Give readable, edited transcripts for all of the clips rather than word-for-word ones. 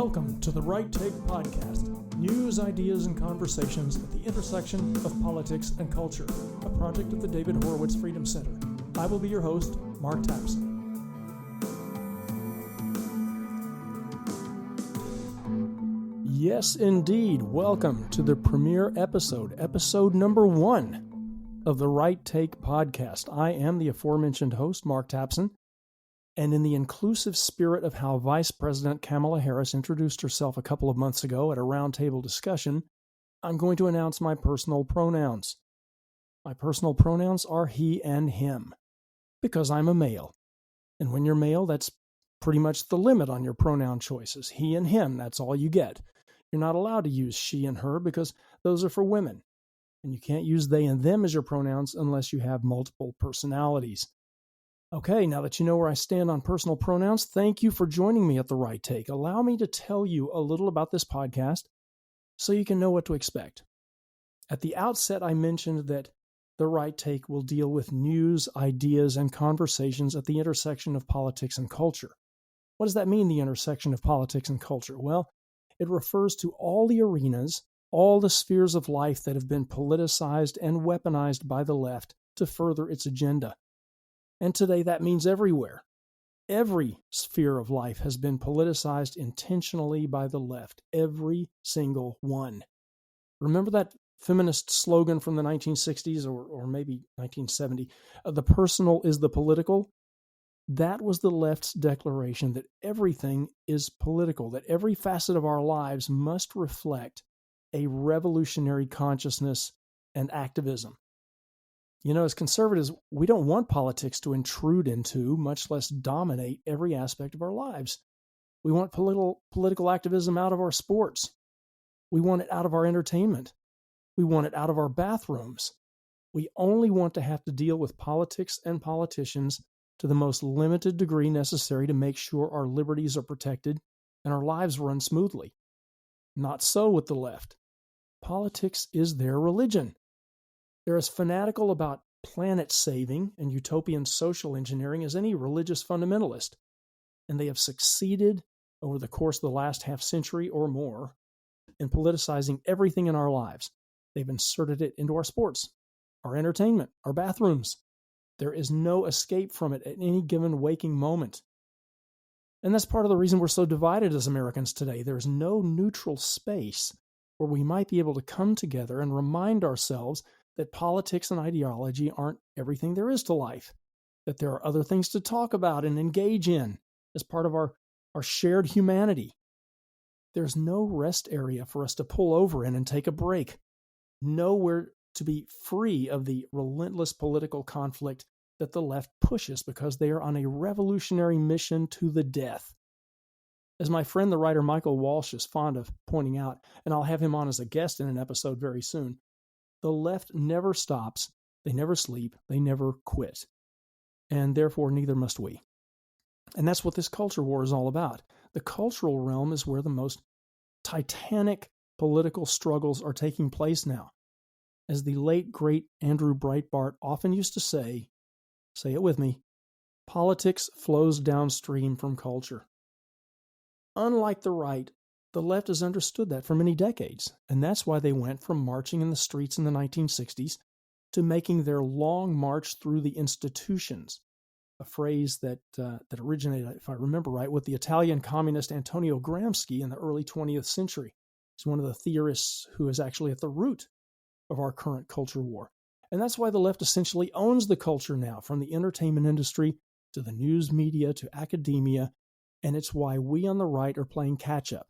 Welcome to the Right Take Podcast, news, ideas, and conversations at the intersection of politics and culture, a project of the David Horowitz Freedom Center. I will be your host, Mark Tapson. Yes, indeed. Welcome to the premiere episode number 1 of the Right Take Podcast. I am the aforementioned host, Mark Tapson. And in the inclusive spirit of how Vice President Kamala Harris introduced herself a couple of months ago at a roundtable discussion, I'm going to announce my personal pronouns. My personal pronouns are he and him, because I'm a male. And when you're male, that's pretty much the limit on your pronoun choices. He and him, that's all you get. You're not allowed to use she and her because those are for women. And you can't use they and them as your pronouns unless you have multiple personalities. Okay, now that you know where I stand on personal pronouns, thank you for joining me at The Right Take. Allow me to tell you a little about this podcast so you can know what to expect. At the outset, I mentioned that The Right Take will deal with news, ideas, and conversations at the intersection of politics and culture. What does that mean, the intersection of politics and culture? Well, it refers to all the arenas, all the spheres of life that have been politicized and weaponized by the left to further its agenda. And today that means everywhere. Every sphere of life has been politicized intentionally by the left. Every single one. Remember that feminist slogan from the 1960s or maybe 1970, the personal is the political? That was the left's declaration that everything is political, that every facet of our lives must reflect a revolutionary consciousness and activism. You know, as conservatives, we don't want politics to intrude into, much less dominate, every aspect of our lives. We want political activism out of our sports. We want it out of our entertainment. We want it out of our bathrooms. We only want to have to deal with politics and politicians to the most limited degree necessary to make sure our liberties are protected and our lives run smoothly. Not so with the left. Politics is their religion. They're as fanatical about planet saving and utopian social engineering as any religious fundamentalist, and they have succeeded over the course of the last half century or more in politicizing everything in our lives. They've inserted it into our sports, our entertainment, our bathrooms. There is no escape from it at any given waking moment. And that's part of the reason we're so divided as Americans today. There's no neutral space where we might be able to come together and remind ourselves that politics and ideology aren't everything there is to life, that there are other things to talk about and engage in as part of our shared humanity. There's no rest area for us to pull over in and take a break. Nowhere to be free of the relentless political conflict that the left pushes because they are on a revolutionary mission to the death. As my friend the writer Michael Walsh is fond of pointing out, and I'll have him on as a guest in an episode very soon, the left never stops, they never sleep, they never quit. And therefore, neither must we. And that's what this culture war is all about. The cultural realm is where the most titanic political struggles are taking place now. As the late, great Andrew Breitbart often used to say it with me, politics flows downstream from culture. Unlike the right, the left has understood that for many decades, and that's why they went from marching in the streets in the 1960s to making their long march through the institutions, a phrase that originated, if I remember right, with the Italian communist Antonio Gramsci in the early 20th century. He's one of the theorists who is actually at the root of our current culture war. And that's why the left essentially owns the culture now, from the entertainment industry to the news media to academia, and it's why we on the right are playing catch-up.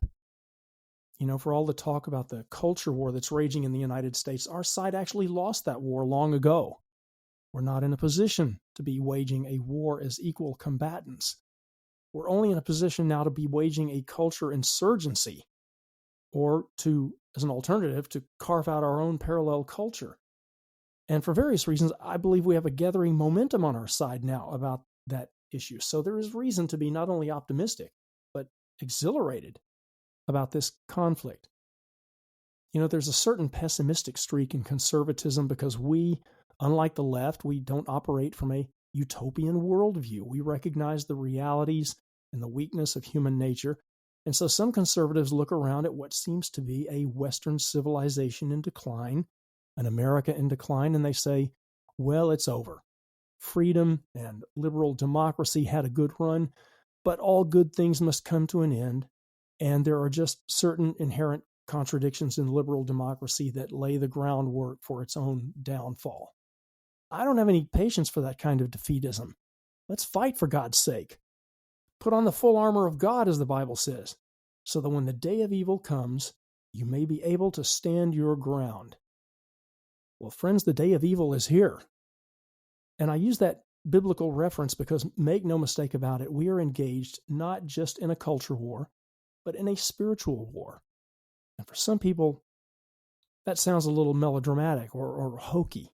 You know, for all the talk about the culture war that's raging in the United States, our side actually lost that war long ago. We're not in a position to be waging a war as equal combatants. We're only in a position now to be waging a culture insurgency, or to, as an alternative, to carve out our own parallel culture. And for various reasons, I believe we have a gathering momentum on our side now about that issue. So there is reason to be not only optimistic, but exhilarated about this conflict. You know, there's a certain pessimistic streak in conservatism because we, unlike the left, we don't operate from a utopian worldview. We recognize the realities and the weakness of human nature, And so some conservatives look around at what seems to be a Western civilization in decline, an America in decline, and they say, well, it's over. Freedom and liberal democracy had a good run, but all good things must come to an end, and there are just certain inherent contradictions in liberal democracy that lay the groundwork for its own downfall. I don't have any patience for that kind of defeatism. Let's fight, for God's sake. Put on the full armor of God, as the Bible says, so that when the day of evil comes, you may be able to stand your ground. Well, friends, the day of evil is here. And I use that biblical reference because, make no mistake about it, we are engaged not just in a culture war, but in a spiritual war. And for some people, that sounds a little melodramatic or hokey.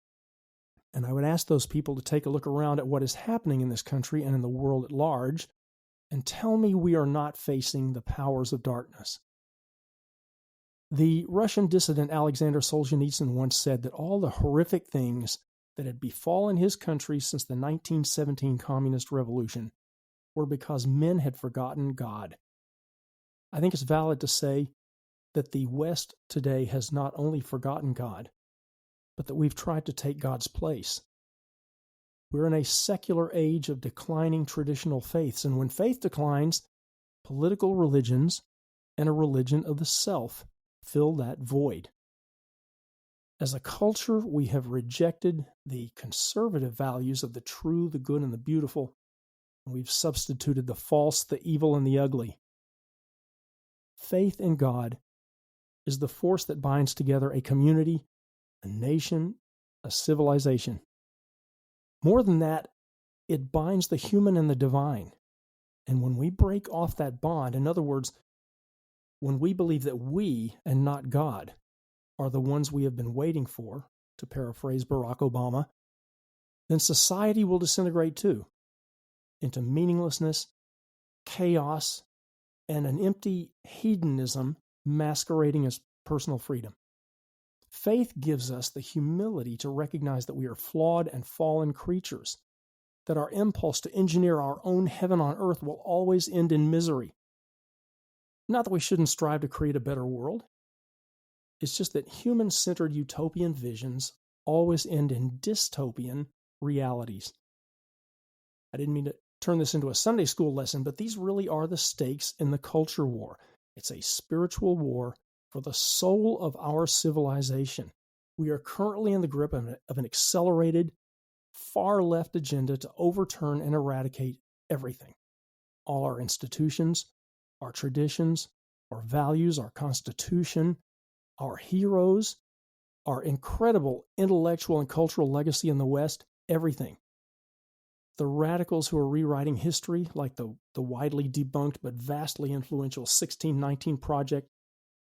And I would ask those people to take a look around at what is happening in this country and in the world at large, and tell me we are not facing the powers of darkness. The Russian dissident Alexander Solzhenitsyn once said that all the horrific things that had befallen his country since the 1917 Communist Revolution were because men had forgotten God. I think it's valid to say that the West today has not only forgotten God, but that we've tried to take God's place. We're in a secular age of declining traditional faiths, and when faith declines, political religions and a religion of the self fill that void. As a culture, we have rejected the conservative values of the true, the good, and the beautiful, and we've substituted the false, the evil, and the ugly. Faith in God is the force that binds together a community, a nation, a civilization. More than that, it binds the human and the divine. And when we break off that bond, in other words, when we believe that we and not God are the ones we have been waiting for, to paraphrase Barack Obama, then society will disintegrate too, into meaninglessness, chaos, and an empty hedonism masquerading as personal freedom. Faith gives us the humility to recognize that we are flawed and fallen creatures, that our impulse to engineer our own heaven on earth will always end in misery. Not that we shouldn't strive to create a better world. It's just that human-centered utopian visions always end in dystopian realities. I didn't mean to turn this into a Sunday school lesson, but these really are the stakes in the culture war. It's a spiritual war for the soul of our civilization. We are currently in the grip of an accelerated, far-left agenda to overturn and eradicate everything. All our institutions, our traditions, our values, our Constitution, our heroes, our incredible intellectual and cultural legacy in the West, everything. The radicals who are rewriting history, like the widely debunked but vastly influential 1619 Project,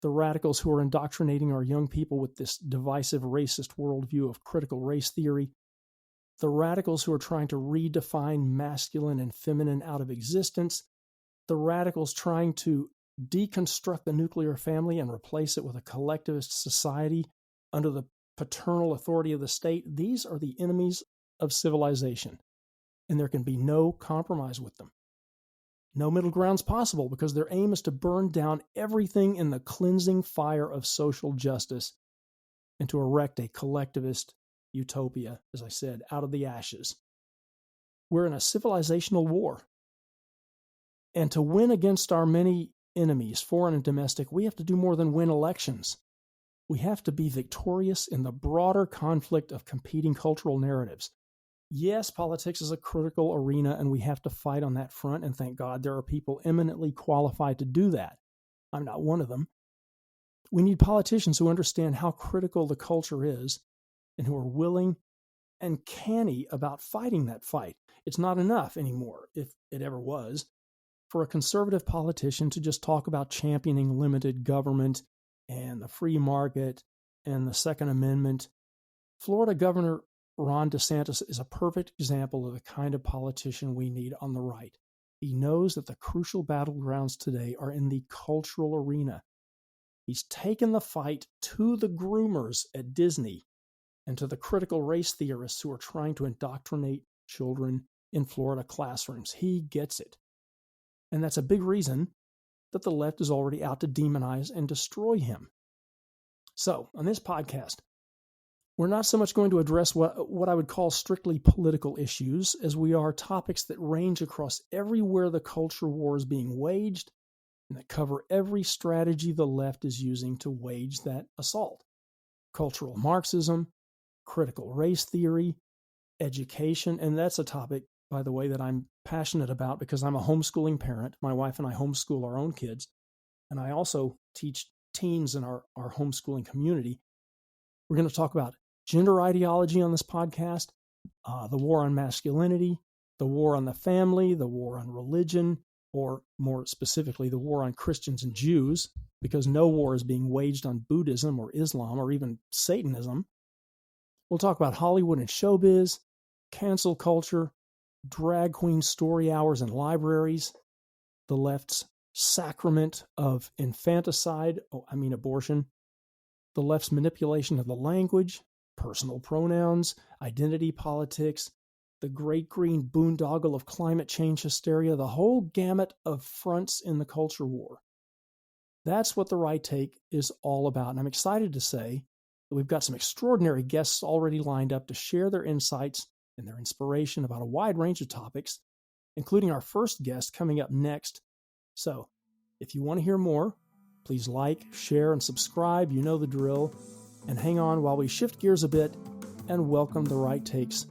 the radicals who are indoctrinating our young people with this divisive racist worldview of critical race theory, the radicals who are trying to redefine masculine and feminine out of existence, the radicals trying to deconstruct the nuclear family and replace it with a collectivist society under the paternal authority of the state. These are the enemies of civilization, and there can be no compromise with them. No middle ground's possible because their aim is to burn down everything in the cleansing fire of social justice and to erect a collectivist utopia, as I said, out of the ashes. We're in a civilizational war. And to win against our many enemies, foreign and domestic, we have to do more than win elections. We have to be victorious in the broader conflict of competing cultural narratives. Yes, politics is a critical arena, and we have to fight on that front, and thank God there are people eminently qualified to do that. I'm not one of them. We need politicians who understand how critical the culture is and who are willing and canny about fighting that fight. It's not enough anymore, if it ever was, for a conservative politician to just talk about championing limited government and the free market and the Second Amendment. Florida Governor Ron DeSantis is a perfect example of the kind of politician we need on the right. He knows that the crucial battlegrounds today are in the cultural arena. He's taken the fight to the groomers at Disney and to the critical race theorists who are trying to indoctrinate children in Florida classrooms. He gets it. And that's a big reason that the left is already out to demonize and destroy him. So, on this podcast, we're not so much going to address what I would call strictly political issues, as we are topics that range across everywhere the culture war is being waged and that cover every strategy the left is using to wage that assault. Cultural Marxism, critical race theory, education, and that's a topic, by the way, that I'm passionate about because I'm a homeschooling parent. My wife and I homeschool our own kids, and I also teach teens in our homeschooling community. We're going to talk about gender ideology on this podcast, the war on masculinity, the war on the family, the war on religion, or more specifically, the war on Christians and Jews, because no war is being waged on Buddhism or Islam or even Satanism. We'll talk about Hollywood and showbiz, cancel culture, drag queen story hours in libraries, the left's sacrament of infanticide, abortion, the left's manipulation of the language, personal pronouns, identity politics, the great green boondoggle of climate change hysteria, the whole gamut of fronts in the culture war. That's what The Right Take is all about. And I'm excited to say that we've got some extraordinary guests already lined up to share their insights and their inspiration about a wide range of topics, including our first guest coming up next. So, if you want to hear more, please like, share, and subscribe. You know the drill. And hang on while we shift gears a bit and welcome The Right Take's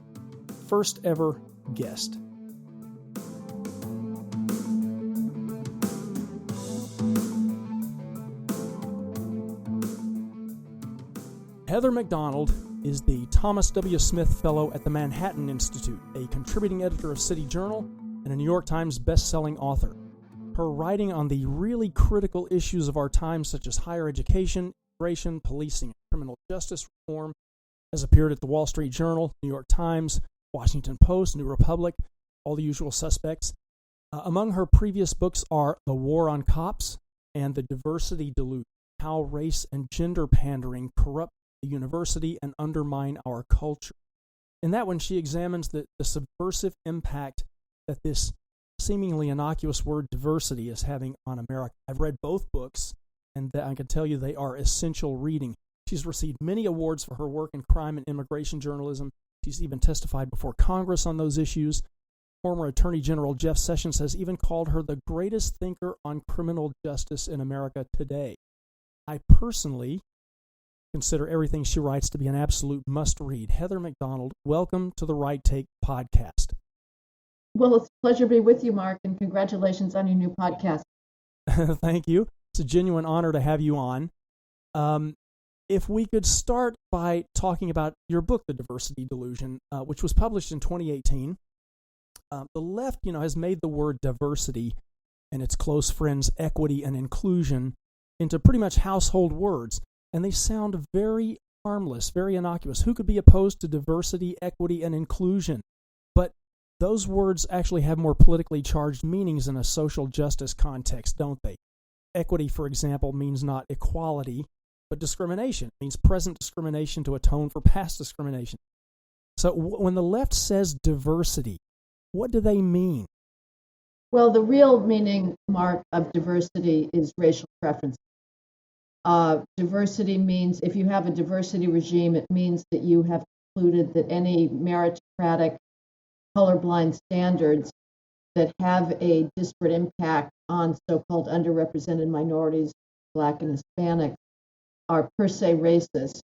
first ever guest. Heather McDonald is the Thomas W. Smith Fellow at the Manhattan Institute, a contributing editor of City Journal and a New York Times best-selling author. Her writing on the really critical issues of our time, such as higher education, immigration, policing, and criminal justice reform, has appeared at the Wall Street Journal, New York Times, Washington Post, New Republic, all the usual suspects. Among her previous books are The War on Cops and The Diversity Delusion, How Race and Gender Pandering Corrupt the University and Undermine Our Culture. In that one, she examines the subversive impact that this seemingly innocuous word diversity is having on America. I've read both books, and I can tell you they are essential reading. She's received many awards for her work in crime and immigration journalism. She's even testified before Congress on those issues. Former Attorney General Jeff Sessions has even called her the greatest thinker on criminal justice in America today. I personally consider everything she writes to be an absolute must-read. Heather McDonald, welcome to the Right Take podcast. Well, it's a pleasure to be with you, Mark, and congratulations on your new podcast. Thank you. It's a genuine honor to have you on. If we could start by talking about your book, The Diversity Delusion, which was published in 2018. The left, has made the word diversity and its close friends equity and inclusion into pretty much household words, and they sound very harmless, very innocuous. Who could be opposed to diversity, equity, and inclusion? But those words actually have more politically charged meanings in a social justice context, don't they? Equity, for example, means not equality, but discrimination. It means present discrimination to atone for past discrimination. So when the left says diversity, what do they mean? Well, the real meaning, Mark, of diversity is racial preference. Diversity means, if you have a diversity regime, it means that you have concluded that any meritocratic colorblind standards that have a disparate impact on so-called underrepresented minorities, Black and Hispanic, are per se racist.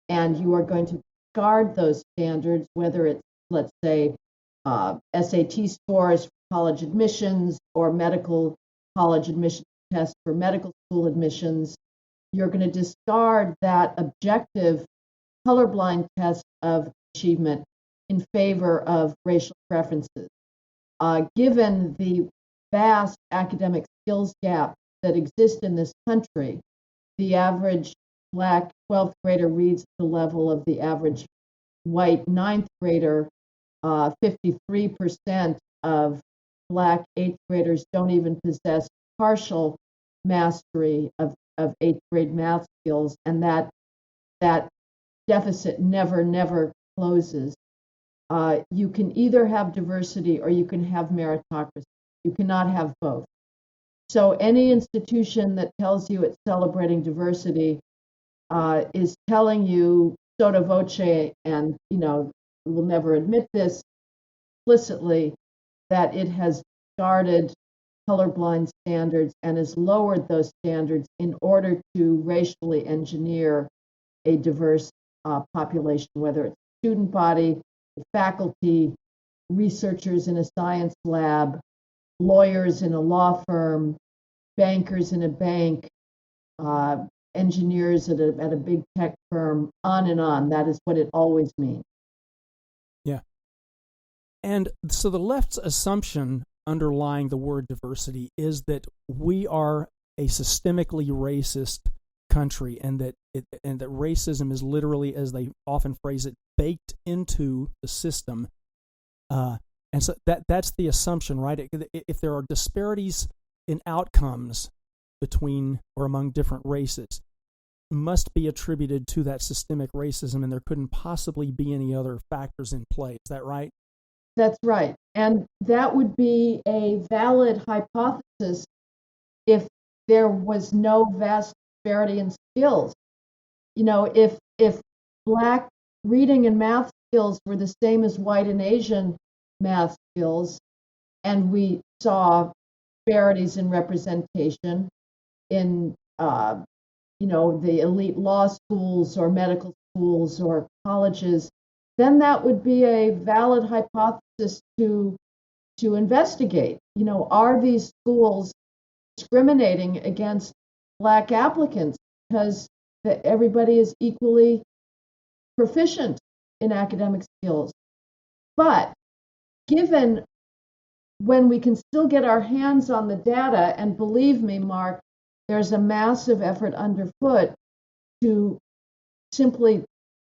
And you are going to discard those standards, whether it's, let's say, SAT scores for college admissions or medical college admission tests for medical school admissions. You're going to discard that objective colorblind test of achievement in favor of racial preferences. Given the vast academic skills gap that exists in this country, the average Black 12th grader reads at the level of the average white 9th grader. 53% of Black 8th graders don't even possess partial mastery of 8th grade math skills, and that deficit never closes. You can either have diversity or you can have meritocracy. You cannot have both. So any institution that tells you it's celebrating diversity is telling you sotto voce, and will never admit this explicitly, that it has discarded colorblind standards and has lowered those standards in order to racially engineer a diverse population, whether it's student body, faculty, researchers in a science lab, lawyers in a law firm, bankers in a bank, engineers at a big tech firm, on and on. That is what it always means. Yeah. And so the left's assumption underlying the word diversity is that we are a systemically racist country, and that racism is literally, as they often phrase it, baked into the system. And so that's the assumption, right? If there are disparities in outcomes between or among different races, must be attributed to that systemic racism, and there couldn't possibly be any other factors in play. Is that right? That's right. And that would be a valid hypothesis if there was no vast disparity in skills. If Black reading and math skills were the same as white and Asian math skills, and we saw disparities in representation in the elite law schools or medical schools or colleges, then that would be a valid hypothesis to investigate. Are these schools discriminating against Black applicants because everybody is equally proficient in academic skills? But given when we can still get our hands on the data, and believe me, Mark, there's a massive effort underfoot to simply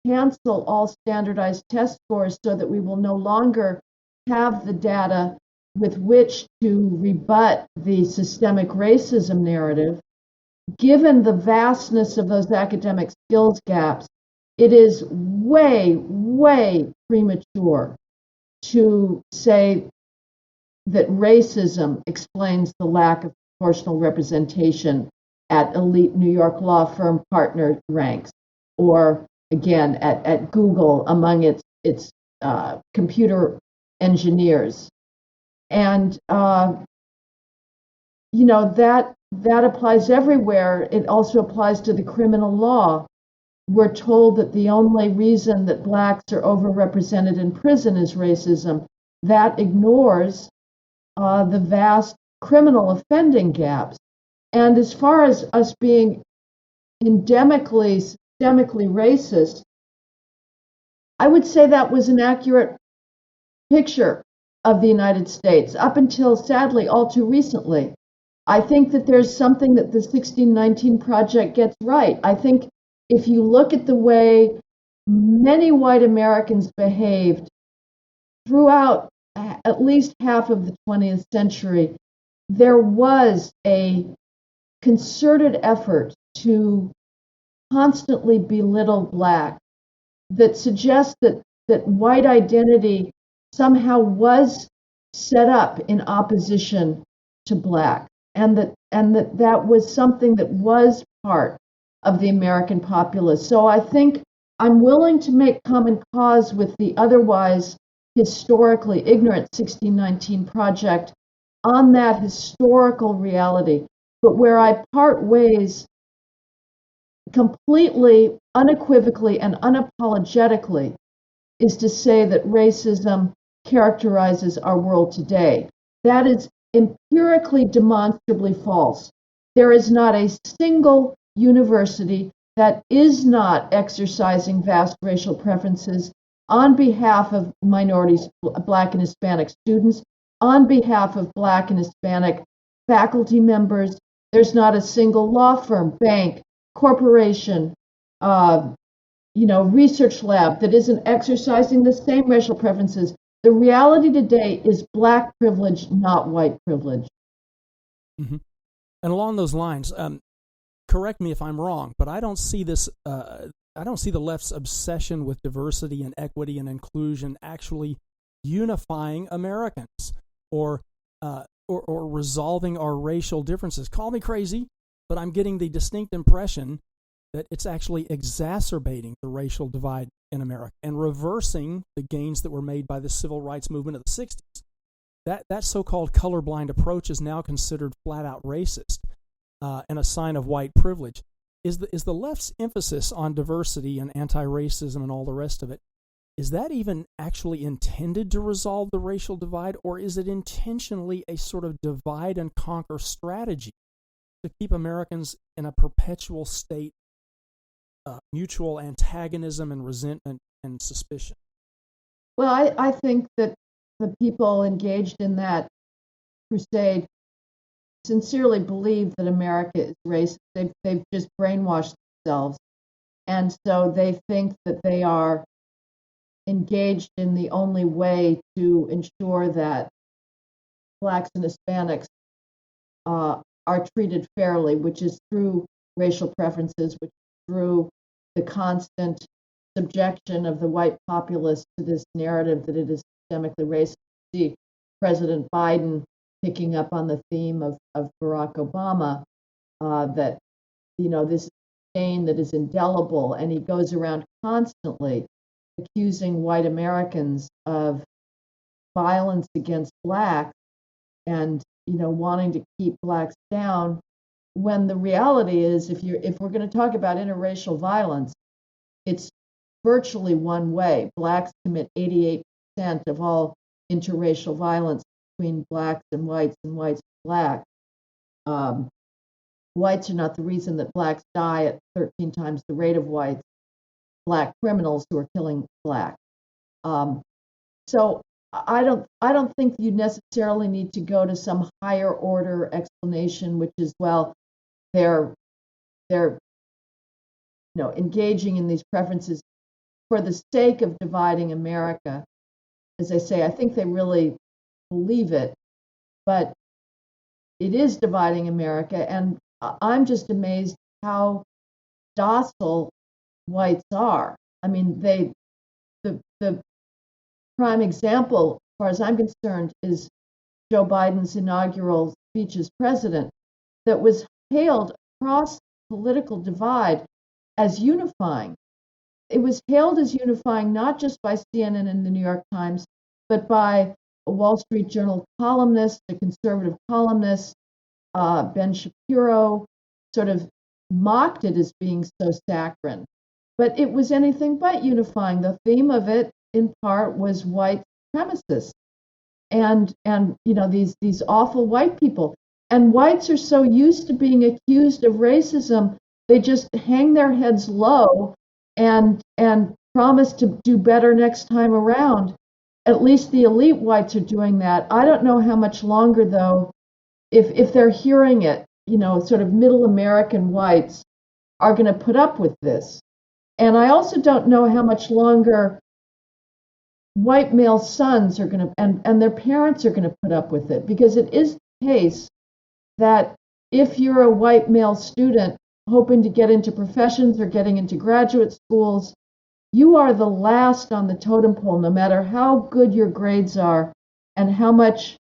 cancel all standardized test scores so that we will no longer have the data with which to rebut the systemic racism narrative. Given the vastness of those academic skills gaps, it is way, way premature to say that racism explains the lack of proportional representation at elite New York law firm partner ranks, or again at Google among its computer engineers. And that applies everywhere. It also applies to the criminal law. We're told that the only reason that Blacks are overrepresented in prison is racism. That ignores the vast criminal offending gaps. And as far as us being endemically, systemically racist, I would say that was an accurate picture of the United States up until, sadly, all too recently. I think that there's something that the 1619 Project gets right. I think if you look at the way many white Americans behaved throughout at least half of the 20th century, there was a concerted effort to constantly belittle Black, that suggests that white identity somehow was set up in opposition to Black, and that was something that was part of the American populace. So I think I'm willing to make common cause with the otherwise historically ignorant 1619 Project on that historical reality. But where I part ways completely, unequivocally, and unapologetically is to say that racism characterizes our world today. That is empirically demonstrably false. There is not a single university that is not exercising vast racial preferences on behalf of minorities, Black and Hispanic students, on behalf of Black and Hispanic faculty members. There's not a single law firm, bank, corporation, research lab that isn't exercising the same racial preferences. The reality today is Black privilege, not white privilege. Mm-hmm. And along those lines, correct me if I'm wrong, but I don't see this. I don't see the left's obsession with diversity and equity and inclusion actually unifying Americans, or or resolving our racial differences. Call me crazy, but I'm getting the distinct impression that it's actually exacerbating the racial divide in America and reversing the gains that were made by the civil rights movement of the 60s. That so-called colorblind approach is now considered flat-out racist and a sign of white privilege. Is the left's emphasis on diversity and anti-racism and all the rest of it, is that even actually intended to resolve the racial divide, or is it intentionally a sort of divide and conquer strategy to keep Americans in a perpetual state of mutual antagonism and resentment and suspicion? Well, I think that the people engaged in that crusade sincerely believe that America is racist. They've just brainwashed themselves. And so they think that they are engaged in the only way to ensure that Blacks and Hispanics are treated fairly, which is through racial preferences, which is through the constant subjection of the white populace to this narrative that it is systemically racist. See President Biden picking up on the theme of Barack Obama, that, this stain that is indelible, and he goes around constantly accusing white Americans of violence against Blacks and, wanting to keep Blacks down, when the reality is, if we're going to talk about interracial violence, it's virtually one way. Blacks commit 88% of all interracial violence between Blacks and whites and Blacks. Whites are not the reason that Blacks die at 13 times the rate of whites. Black criminals who are killing Blacks. So I don't think you necessarily need to go to some higher order explanation, which is, well, they're engaging in these preferences for the sake of dividing America. As I say, I think they really believe it, but it is dividing America, and I'm just amazed how docile whites are. I mean, the prime example, as far as I'm concerned, is Joe Biden's inaugural speech as president, that was hailed across the political divide as unifying. It was hailed as unifying not just by CNN and the New York Times, but by a Wall Street Journal columnist, a conservative columnist, Ben Shapiro, sort of mocked it as being so saccharine. But it was anything but unifying. The theme of it, in part, was white supremacists and these awful white people. And whites are so used to being accused of racism, they just hang their heads low and promise to do better next time around. At least the elite whites are doing that. I don't know how much longer, though, if they're hearing it, sort of middle American whites are going to put up with this. And I also don't know how much longer white male sons are going to, and their parents are going to put up with it, because it is the case that if you're a white male student hoping to get into professions or getting into graduate schools, you are the last on the totem pole, no matter how good your grades are and how much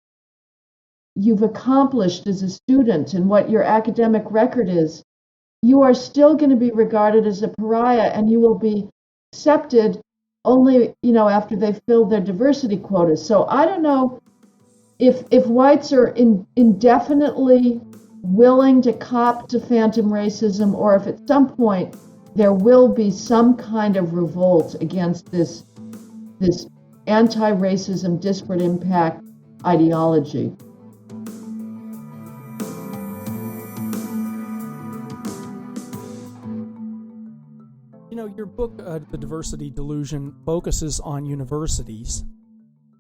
you've accomplished as a student and what your academic record is. You are still going to be regarded as a pariah, and you will be accepted only, after they've filled their diversity quotas. So I don't know if whites are indefinitely willing to cop to phantom racism, or if at some point there will be some kind of revolt against this anti-racism disparate impact ideology. Your book, The Diversity Delusion, focuses on universities,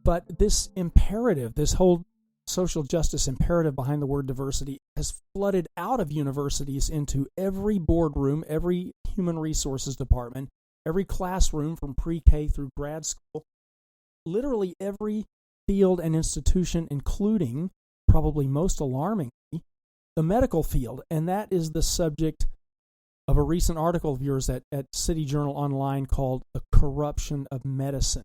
but this imperative, this whole social justice imperative behind the word diversity, has flooded out of universities into every boardroom, every human resources department, every classroom from pre-K through grad school, literally every field and institution, including, probably most alarmingly, the medical field. And that is the subject of a recent article of yours at City Journal Online called The Corruption of Medicine.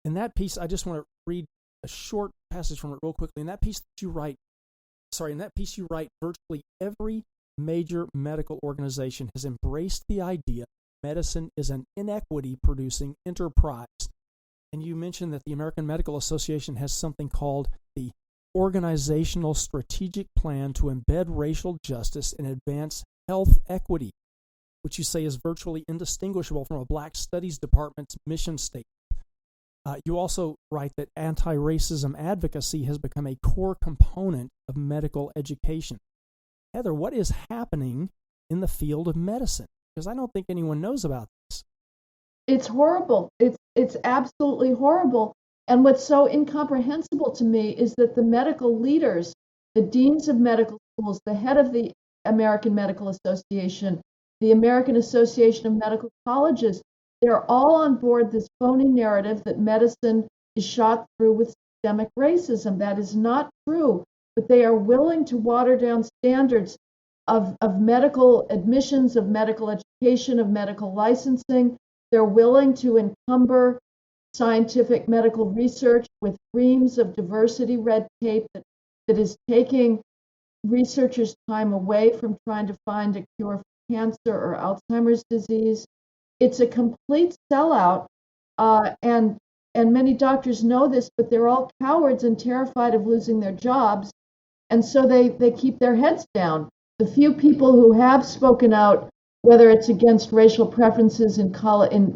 In that piece, I just want to read a short passage from it real quickly. In that piece that you write, in that piece you write, virtually every major medical organization has embraced the idea medicine is an inequity-producing enterprise. And you mentioned that the American Medical Association has something called the Organizational Strategic Plan to Embed Racial Justice and Advance Health Equity, which you say is virtually indistinguishable from a Black Studies Department's mission statement. You also write that anti-racism advocacy has become a core component of medical education. Heather, what is happening in the field of medicine? Because I don't think anyone knows about this. It's horrible. It's absolutely horrible. And what's so incomprehensible to me is that the medical leaders, the deans of medical schools, the head of the American Medical Association, the American Association of Medical Colleges, they're all on board this phony narrative that medicine is shot through with systemic racism. That is not true, but they are willing to water down standards of medical admissions, of medical education, of medical licensing. They're willing to encumber scientific medical research with reams of diversity red tape that is taking researchers' time away from trying to find a cure for cancer or Alzheimer's disease. It's a complete sellout, and many doctors know this, but they're all cowards and terrified of losing their jobs, and so they keep their heads down. The few people who have spoken out, whether it's against racial preferences in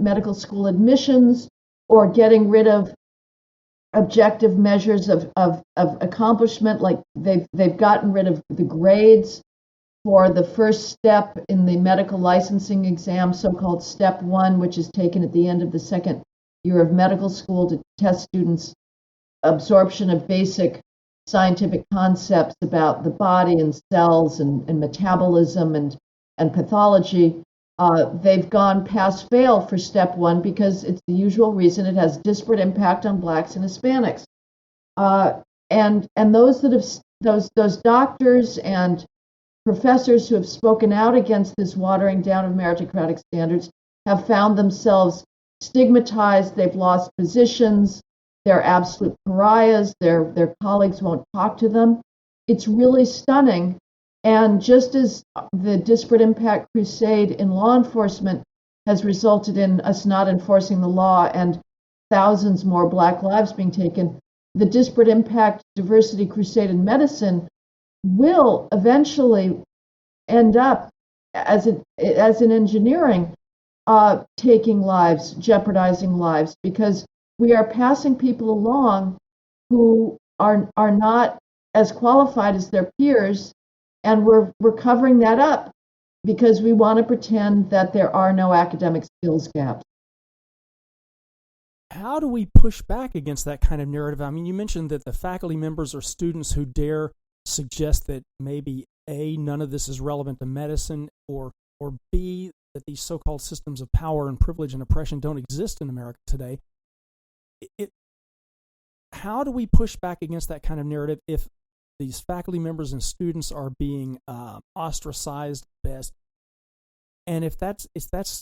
medical school admissions or getting rid of objective measures of accomplishment, like they've gotten rid of the grades for the first step in the medical licensing exam, so-called Step 1, which is taken at the end of the second year of medical school to test students' absorption of basic scientific concepts about the body and cells and metabolism and pathology. They've gone pass-fail for Step 1 because it's the usual reason: it has disparate impact on Blacks and Hispanics. And those doctors and professors who have spoken out against this watering down of meritocratic standards have found themselves stigmatized. They've lost positions. They're absolute pariahs. Their colleagues won't talk to them. It's really stunning. And just as the disparate impact crusade in law enforcement has resulted in us not enforcing the law and thousands more Black lives being taken, the disparate impact diversity crusade in medicine will eventually end up, as in engineering, taking lives, jeopardizing lives, because we are passing people along who are not as qualified as their peers, and we're covering that up because we want to pretend that there are no academic skills gaps. How do we push back against that kind of narrative? I mean, you mentioned that the faculty members or students who dare suggest that maybe A, none of this is relevant to medicine, or B, that these so-called systems of power and privilege and oppression don't exist in America today. How do we push back against that kind of narrative if these faculty members and students are being ostracized best, and if that's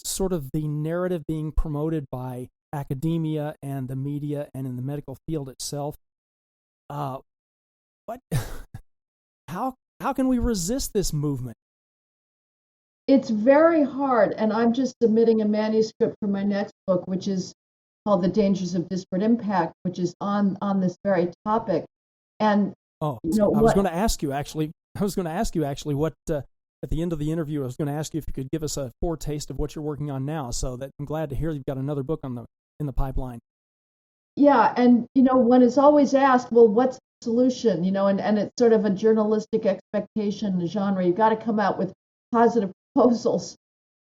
sort of the narrative being promoted by academia and the media and in the medical field itself? How can we resist this movement? It's very hard, and I'm just submitting a manuscript for my next book, which is called The Dangers of Disparate Impact, which is on this very topic. And I was going to ask you actually what at the end of the interview, I was going to ask you if you could give us a foretaste of what you're working on now. So that I'm glad to hear you've got another book in the pipeline. Yeah, and one is always asked, well, what's the solution? And it's sort of a journalistic expectation genre. You've got to come out with positive proposals.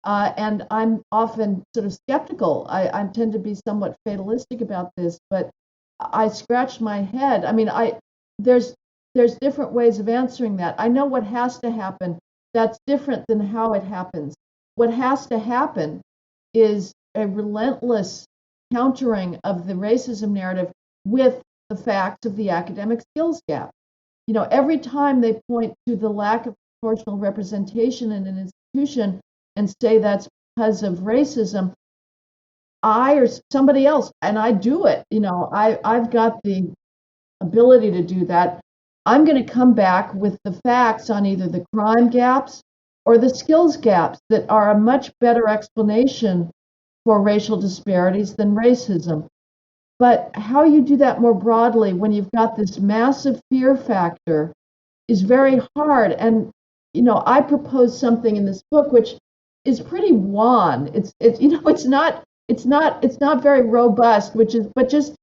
And I'm often sort of skeptical. I tend to be somewhat fatalistic about this, but I scratch my head. I mean, there's different ways of answering that. I know what has to happen. That's different than how it happens. What has to happen is a relentless countering of the racism narrative with the facts of the academic skills gap. Every time they point to the lack of proportional representation in an institution and say that's because of racism, I or somebody else, and I do it, I've got the ability to do that. I'm going to come back with the facts on either the crime gaps or the skills gaps that are a much better explanation for racial disparities than racism. But how you do that more broadly when you've got this massive fear factor is very hard. And, I propose something in this book which is pretty wan. It's not very robust, but just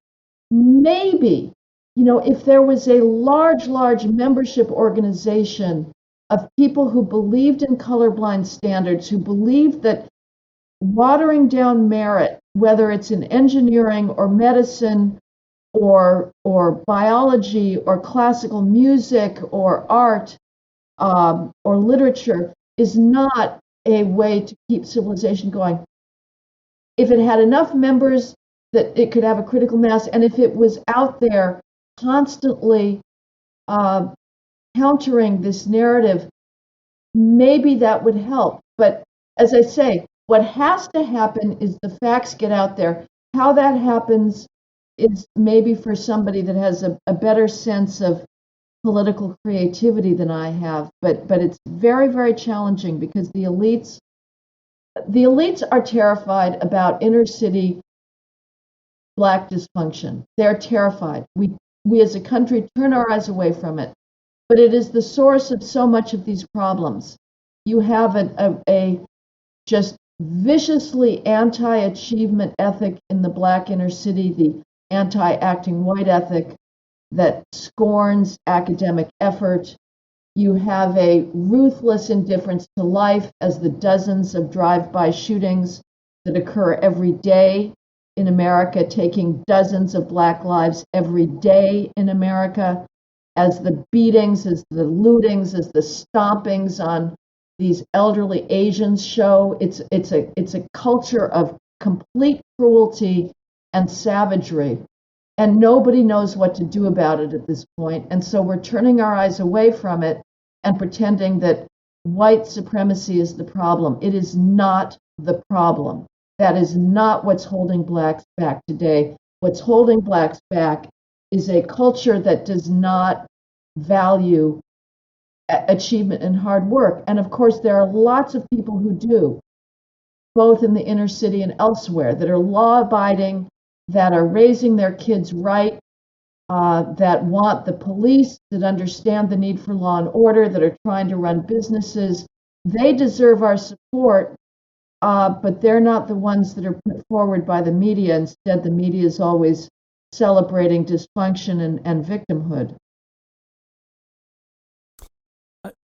maybe, if there was a large membership organization of people who believed in colorblind standards, who believed that watering down merit, whether it's in engineering or medicine or biology or classical music or art or literature, is not a way to keep civilization going. If it had enough members that it could have a critical mass, and if it was out there constantly countering this narrative, maybe that would help. But as I say, what has to happen is the facts get out there. How that happens is maybe for somebody that has a better sense of political creativity than I have, but it's very, very challenging because the elites are terrified about inner city Black dysfunction. They're terrified. We as a country turn our eyes away from it, but it is the source of so much of these problems. You have a just viciously anti-achievement ethic in the Black inner city, the anti-acting white ethic that scorns academic effort. You have a ruthless indifference to life, as the dozens of drive-by shootings that occur every day in America, taking dozens of Black lives every day in America, as the beatings, as the lootings, as the stompings on these elderly Asians show. It's a culture of complete cruelty and savagery, and nobody knows what to do about it at this point. And so we're turning our eyes away from it and pretending that white supremacy is the problem. It is not the problem. That is not what's holding Blacks back today. What's holding Blacks back is a culture that does not value achievement and hard work. And of course, there are lots of people who do, both in the inner city and elsewhere, that are law-abiding, that are raising their kids right, that want the police, that understand the need for law and order, that are trying to run businesses. They deserve our support, but they're not the ones that are put forward by the media. Instead, the media is always celebrating dysfunction and victimhood.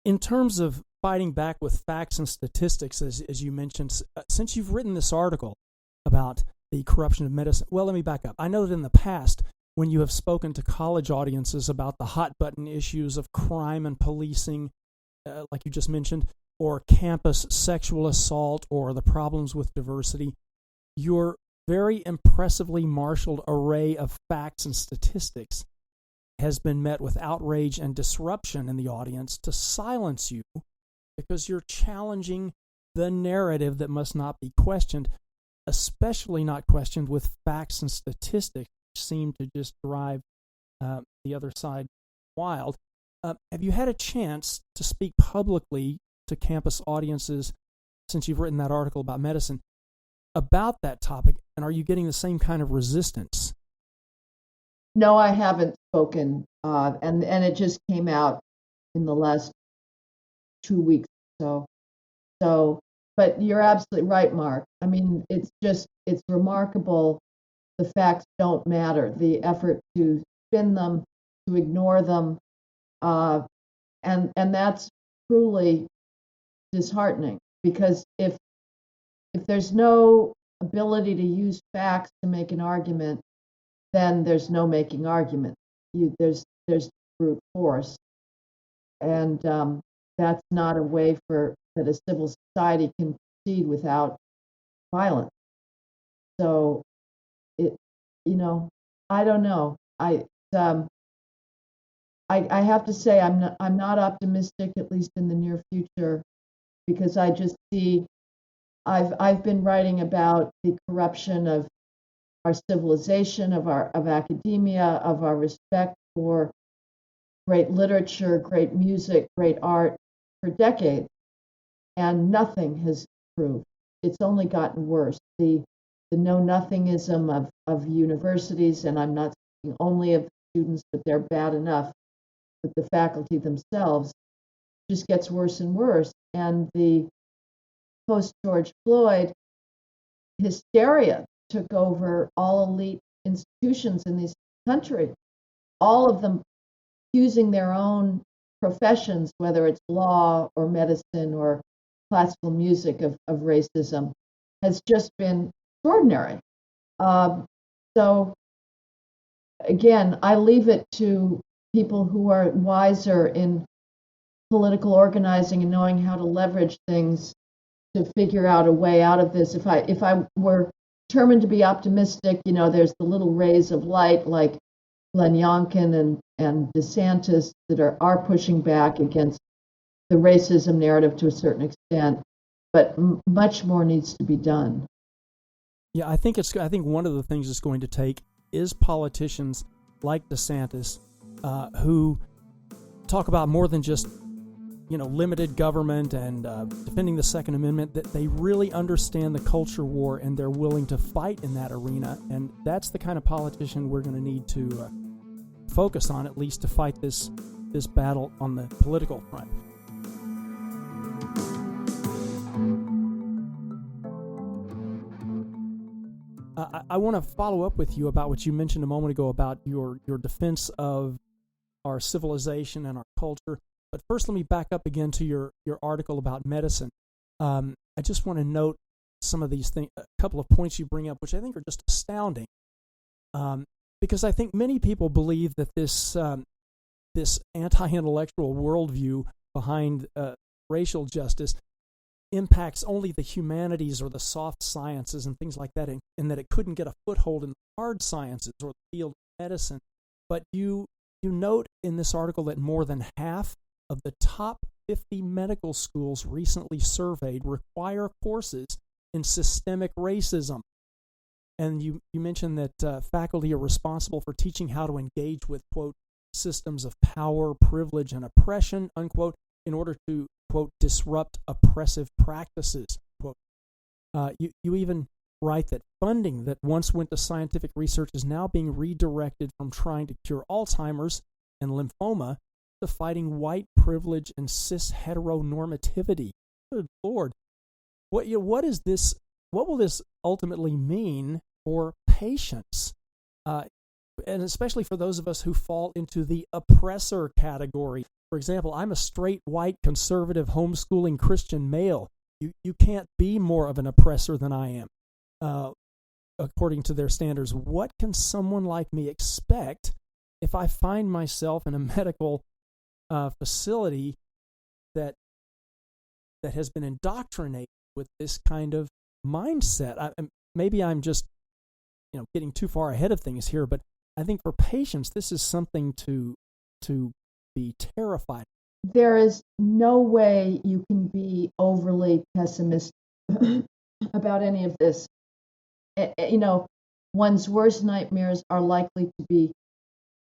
In terms of fighting back with facts and statistics, as you mentioned, since you've written this article about the corruption of medicine, well, let me back up. I know that in the past, when you have spoken to college audiences about the hot-button issues of crime and policing, like you just mentioned, or campus sexual assault, or the problems with diversity, your very impressively marshaled array of facts and statistics has been met with outrage and disruption in the audience to silence you because you're challenging the narrative that must not be questioned, especially not questioned with facts and statistics, which seem to just drive the other side wild. Have you had a chance to speak publicly to campus audiences, since you've written that article about medicine, about that topic, and are you getting the same kind of resistance? No, I haven't spoken, and it just came out in the last 2 weeks or so. But you're absolutely right, Mark. I mean, it's remarkable. The facts don't matter. The effort to spin them, to ignore them, and that's truly disheartening, because if there's no ability to use facts to make an argument, then there's no making argument. There's brute force, and that's not a way that a civil society can proceed without violence. So I don't know. I have to say I'm not optimistic, at least in the near future, because I just see I've been writing about the corruption of our civilization, of academia, of our respect for great literature, great music, great art for decades, and nothing has improved. It's only gotten worse. The know-nothingism of universities, and I'm not speaking only of the students, but they're bad enough, but the faculty themselves just gets worse and worse. And the post-George Floyd hysteria took over all elite institutions in this country, all of them using their own professions, whether it's law or medicine or classical music, of racism, has just been extraordinary. So again, I leave it to people who are wiser in political organizing and knowing how to leverage things to figure out a way out of this. If I were determined to be optimistic, there's the little rays of light like Glenn Youngkin and DeSantis that are pushing back against the racism narrative to a certain extent, but much more needs to be done. Yeah, I think one of the things it's going to take is politicians like DeSantis who talk about more than just limited government and defending the Second Amendment, that they really understand the culture war and they're willing to fight in that arena. And that's the kind of politician we're going to need to focus on, at least to fight this battle on the political front. I want to follow up with you about what you mentioned a moment ago about your defense of our civilization and our culture. But first, let me back up again to your article about medicine. I just want to note some of these things, a couple of points you bring up, which I think are just astounding. Because I think many people believe that this anti-intellectual worldview behind racial justice impacts only the humanities or the soft sciences and things like that, and that it couldn't get a foothold in the hard sciences or the field of medicine. But you note in this article that more than half of the top 50 medical schools recently surveyed require courses in systemic racism. And you mentioned that faculty are responsible for teaching how to engage with, quote, systems of power, privilege, and oppression, unquote, in order to, quote, disrupt oppressive practices, quote. You even write that funding that once went to scientific research is now being redirected from trying to cure Alzheimer's and lymphoma to fighting white privilege and cis heteronormativity. Good Lord. What is this? What will this ultimately mean for patients? And especially for those of us who fall into the oppressor category. For example, I'm a straight, white, conservative, homeschooling Christian male. You can't be more of an oppressor than I am, according to their standards. What can someone like me expect if I find myself in a medical facility that has been indoctrinated with this kind of mindset? Maybe I'm just getting too far ahead of things here, but I think for patients, this is something to be terrified. There is no way you can be overly pessimistic about any of this. One's worst nightmares are likely to be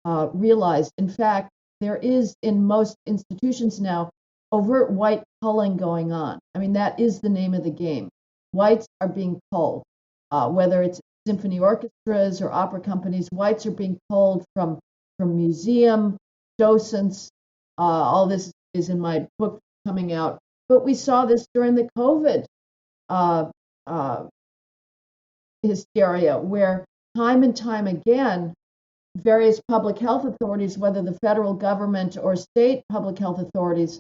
realized. In fact, there is in most institutions now overt white culling going on. I mean, that is the name of the game. Whites are being culled, whether it's symphony orchestras or opera companies. Whites are being culled from museum docents. All this is in my book coming out. But we saw this during the COVID hysteria, where time and time again, various public health authorities, whether the federal government or state public health authorities,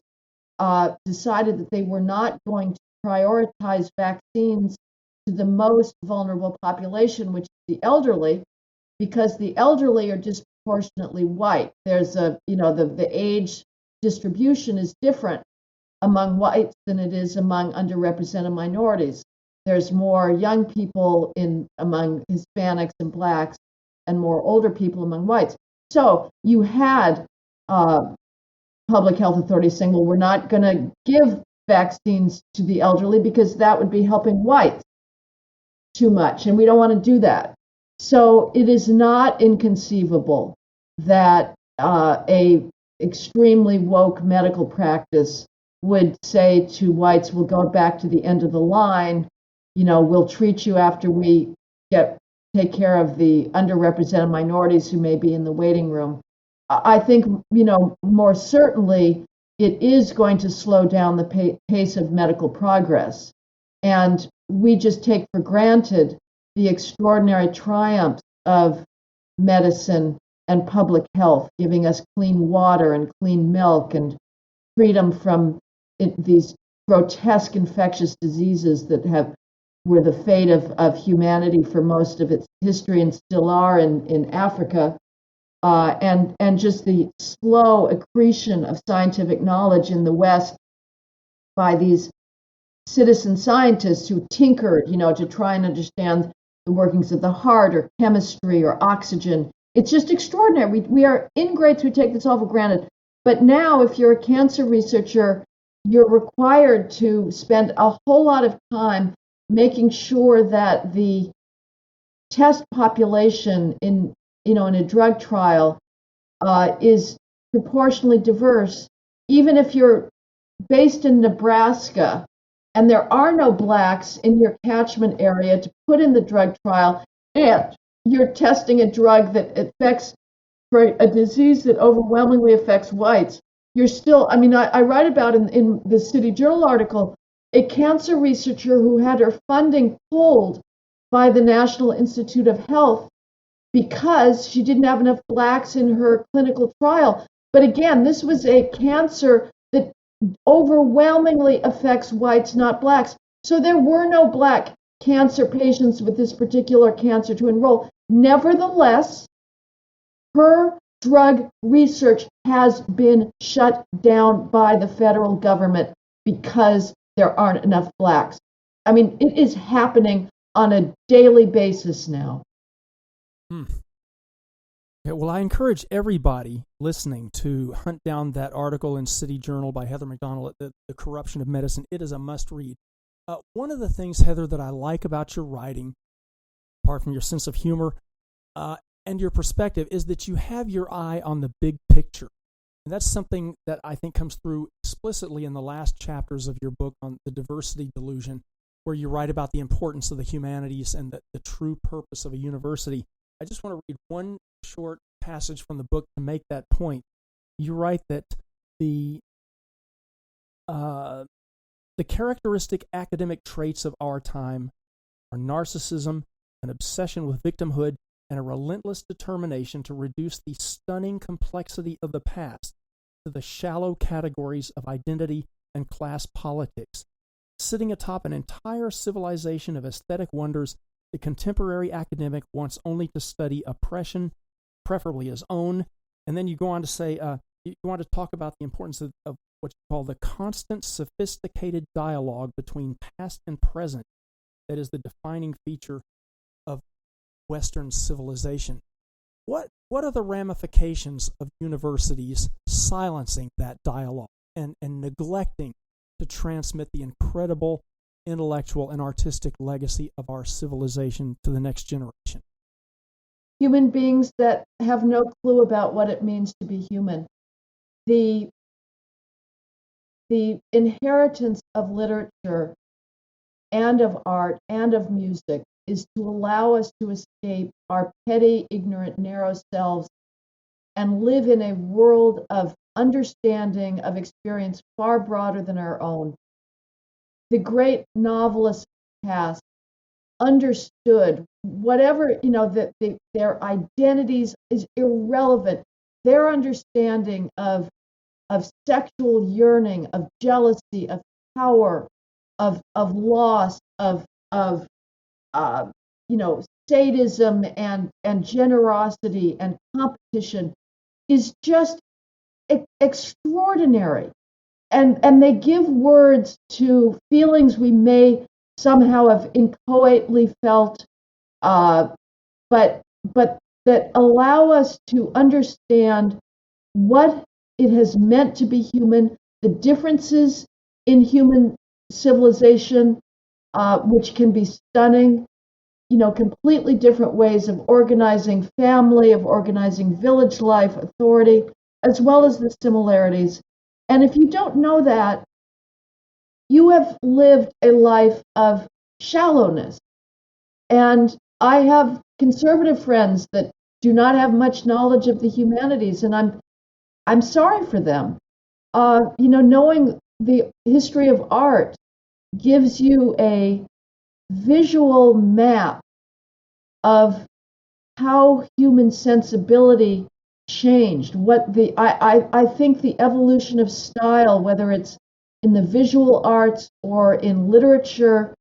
decided that they were not going to prioritize vaccines to the most vulnerable population, which is the elderly, because the elderly are disproportionately white. There's the age distribution is different among whites than it is among underrepresented minorities. There's more young people among Hispanics and blacks, and more older people among whites. So you had public health authorities saying, well, we're not going to give vaccines to the elderly because that would be helping whites too much, and we don't want to do that. So it is not inconceivable that a extremely woke medical practice would say to whites, we'll go back to the end of the line, we'll treat you after we take care of the underrepresented minorities who may be in the waiting room. I think, more certainly it is going to slow down the pace of medical progress. And we just take for granted the extraordinary triumphs of medicine and public health, giving us clean water and clean milk and freedom from these grotesque infectious diseases that were the fate of humanity for most of its history and still are in Africa, and just the slow accretion of scientific knowledge in the West by these citizen scientists who tinkered, to try and understand the workings of the heart or chemistry or oxygen. It's just extraordinary. We are ingrates. We take this all for granted. But now, if you're a cancer researcher, you're required to spend a whole lot of time making sure that the test population in a drug trial is proportionally diverse, even if you're based in Nebraska and there are no blacks in your catchment area to put in the drug trial, and you're testing a drug that affects for a disease that overwhelmingly affects whites. You're still, I write about in the City Journal article, a cancer researcher who had her funding pulled by the National Institute of Health because she didn't have enough blacks in her clinical trial. But again, this was a cancer that overwhelmingly affects whites, not blacks. So there were no black cancer patients with this particular cancer to enroll. Nevertheless, her drug research has been shut down by the federal government because there aren't enough blacks. It is happening on a daily basis now. Okay, well, I encourage everybody listening to hunt down that article in City Journal by Heather McDonald, The Corruption of Medicine. It is a must-read. One of the things, Heather, that I like about your writing, apart from your sense of humor and your perspective, is that you have your eye on the big picture. And that's something that I think comes through explicitly in the last chapters of your book on the diversity delusion, where you write about the importance of the humanities and the true purpose of a university. I just want to read one short passage from the book to make that point. You write that the characteristic academic traits of our time are narcissism, an obsession with victimhood, and a relentless determination to reduce the stunning complexity of the past to the shallow categories of identity and class politics. Sitting atop an entire civilization of aesthetic wonders, the contemporary academic wants only to study oppression, preferably his own. And then you go on to say, you want to talk about the importance of what you call the constant sophisticated dialogue between past and present that is the defining feature of Western civilization. What are the ramifications of universities silencing that dialogue and neglecting to transmit the incredible intellectual and artistic legacy of our civilization to the next generation? Human beings that have no clue about what it means to be human. The inheritance of literature and of art and of music is to allow us to escape our petty, ignorant, narrow selves and live in a world of understanding, of experience far broader than our own. The great novelists past understood whatever, that their identities is irrelevant. Their understanding of sexual yearning, of jealousy, of power, of loss, of sadism and generosity and competition is just extraordinary. And they give words to feelings we may somehow have inchoately felt, but that allow us to understand what it has meant to be human, the differences in human civilization, which can be stunning, completely different ways of organizing family, of organizing village life, authority. as well as the similarities. And if you don't know that, you have lived a life of shallowness. And I have conservative friends that do not have much knowledge of the humanities, and I'm sorry for them. Knowing the history of art gives you a visual map of how human sensibility changed. I think the evolution of style, whether it's in the visual arts or in literature,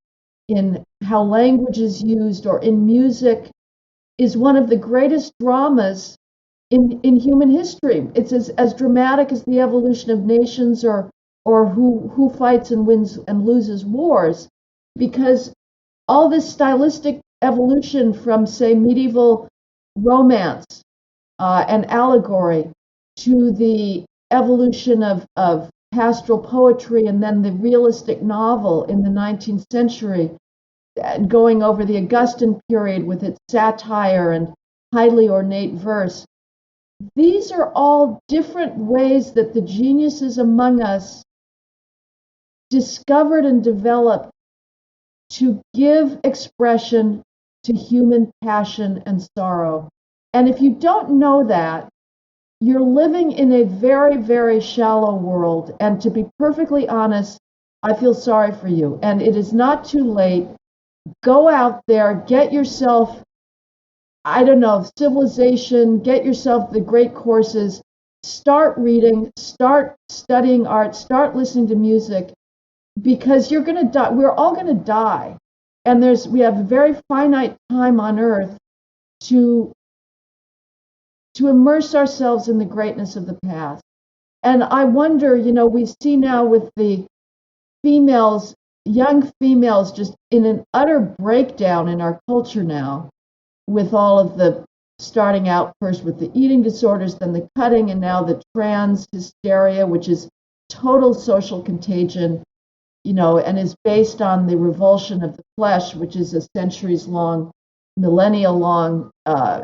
in how language is used, or in music, is one of the greatest dramas in human history. It's as dramatic as the evolution of nations, or who fights and wins and loses wars, because all this stylistic evolution from, say, medieval romance and allegory to the evolution of pastoral poetry, and then the realistic novel in the 19th century, going over the Augustan period with its satire and highly ornate verse. These are all different ways that the geniuses among us discovered and developed to give expression to human passion and sorrow. And if you don't know that, you're living in a very, very shallow world. And to be perfectly honest, I feel sorry for you. And it is not too late. Go out there, get yourself, civilization, get yourself the great courses, start reading, start studying art, start listening to music, because you're going to die. We're all going to die. And we have a very finite time on earth to immerse ourselves in the greatness of the past. And I wonder, we see now with the females, young females, just in an utter breakdown in our culture now, with all of the starting out first with the eating disorders, then the cutting, and now the trans hysteria, which is total social contagion, and is based on the revulsion of the flesh, which is a centuries-long, millennia-long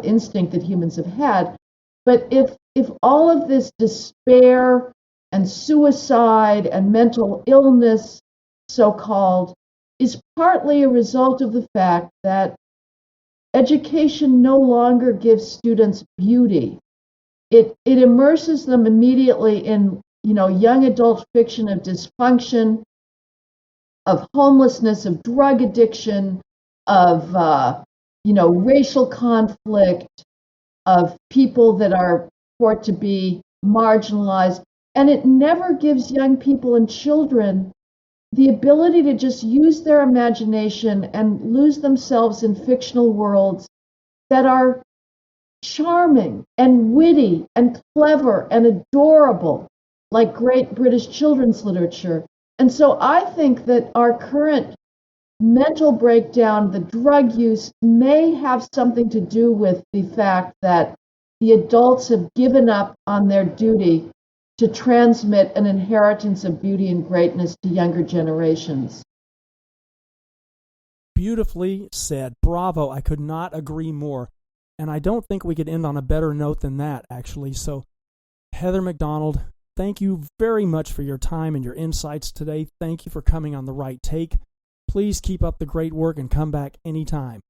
instinct that humans have had. But if all of this despair and suicide and mental illness, so-called, is partly a result of the fact that education no longer gives students beauty. It immerses them immediately in, young adult fiction of dysfunction, of homelessness, of drug addiction, of, racial conflict, of people that are thought to be marginalized. And it never gives young people and children the ability to just use their imagination and lose themselves in fictional worlds that are charming and witty and clever and adorable, like great British children's literature. And so I think that our current mental breakdown, the drug use, may have something to do with the fact that the adults have given up on their duty to transmit an inheritance of beauty and greatness to younger generations. Beautifully said. Bravo. I could not agree more. And I don't think we could end on a better note than that, actually. So, Heather McDonald, thank you very much for your time and your insights today. Thank you for coming on The Right Take. Please keep up the great work and come back anytime.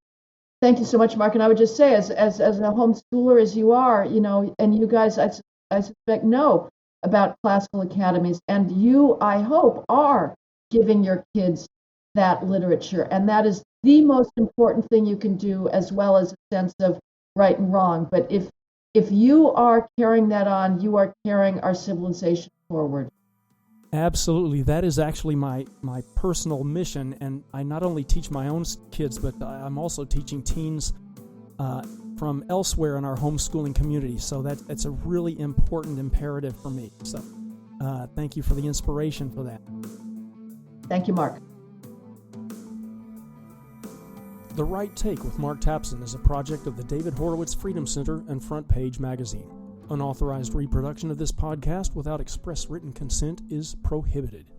Thank you so much, Mark. And I would just say, as a homeschooler as you are, and you guys, I suspect, know about classical academies, and you, I hope, are giving your kids that literature. And that is the most important thing you can do, as well as a sense of right and wrong. But if you are carrying that on, you are carrying our civilization forward. Absolutely. That is actually my personal mission, and I not only teach my own kids, but I'm also teaching teens from elsewhere in our homeschooling community. So that's a really important imperative for me. So thank you for the inspiration for that. Thank you, Mark. The Right Take with Mark Tapson is a project of the David Horowitz Freedom Center and Front Page Magazine. Unauthorized reproduction of this podcast without express written consent is prohibited.